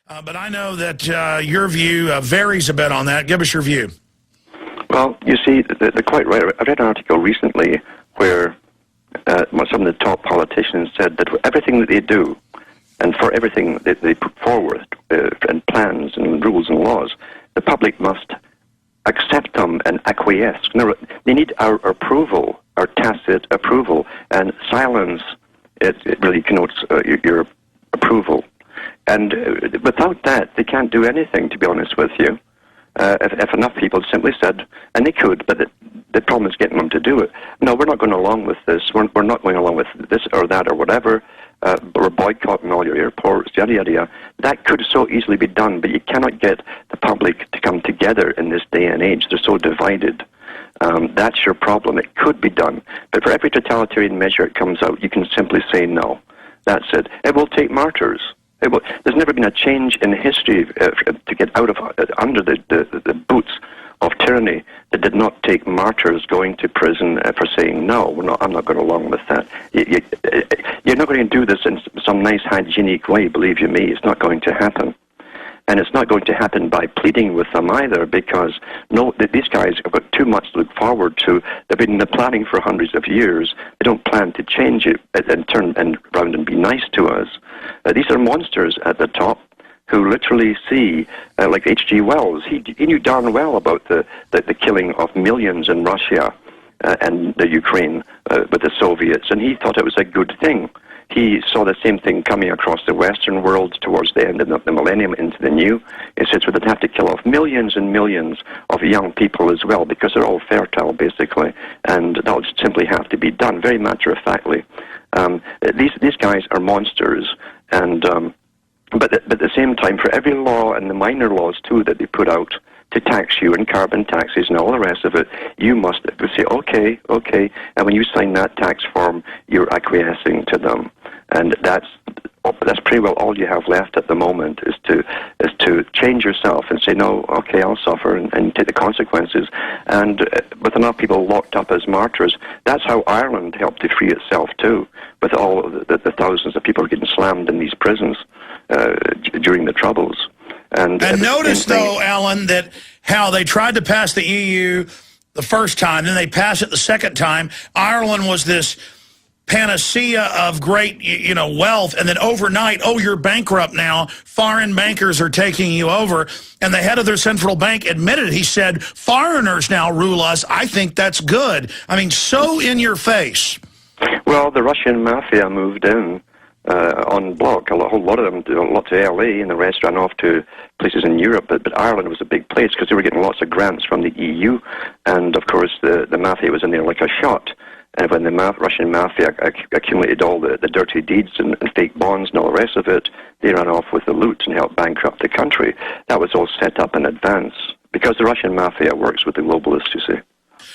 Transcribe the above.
But I know that your view varies a bit on that. Give us your view. Well, you see, they're quite right. I read an article recently where some of the top politicians said that everything that they do, and for everything that they put forward, and plans and rules and laws, the public must accept them and acquiesce. Now, they need our approval, our tacit approval, and silence, it really connotes your approval. And without that, they can't do anything, to be honest with you. If enough people simply said, and they could, but the problem is getting them to do it. No, we're not going along with this. We're not going along with this or that or whatever. We're boycotting all your airports, yada, yada, yada. That could so easily be done, but you cannot get the public to come together in this day and age. They're so divided. That's your problem. It could be done. But for every totalitarian measure that comes out, you can simply say no. That's it. It will take martyrs. There's never been a change in history to get out of under the boots of tyranny that did not take martyrs going to prison for saying no. I'm not going along with that. You're not going to do this in some nice hygienic way. Believe you me, it's not going to happen. And it's not going to happen by pleading with them either, because these guys have got too much to look forward to. They've been planning for hundreds of years. They don't plan to change it and turn around and be nice to us. These are monsters at the top who literally see, like H.G. Wells, he knew darn well about the killing of millions in Russia and the Ukraine with the Soviets, and he thought it was a good thing. He saw the same thing coming across the Western world towards the end of the millennium into the new. He says we'd have to kill off millions and millions of young people as well, because they're all fertile, basically, and that would simply have to be done, very matter-of-factly. These guys are monsters, and but at the same time, for every law, and the minor laws too that they put out to tax you, and carbon taxes and all the rest of it, you must say, okay, and when you sign that tax form, you're acquiescing to them. And that's pretty well all you have left at the moment, is to change yourself and say, no, okay, I'll suffer and take the consequences. And with enough people locked up as martyrs, that's how Ireland helped to free itself too, with all the thousands of people getting slammed in these prisons during the Troubles. And notice, though, Alan, that how they tried to pass the EU the first time, then they passed it the second time. Ireland was this panacea of great, wealth, and then overnight, oh, you're bankrupt now. Foreign bankers are taking you over. And the head of their central bank admitted, he said, foreigners now rule us. I think that's good. I mean, so in your face. Well, the Russian mafia moved in on block. A whole lot of them, a lot to LA, and the rest ran off to places in Europe. But Ireland was a big place because they were getting lots of grants from the EU, and of course the mafia was in there like a shot. And when the Russian mafia accumulated all the dirty deeds and fake bonds and all the rest of it, they ran off with the loot and helped bankrupt the country. That was all set up in advance because the Russian mafia works with the globalists, you see.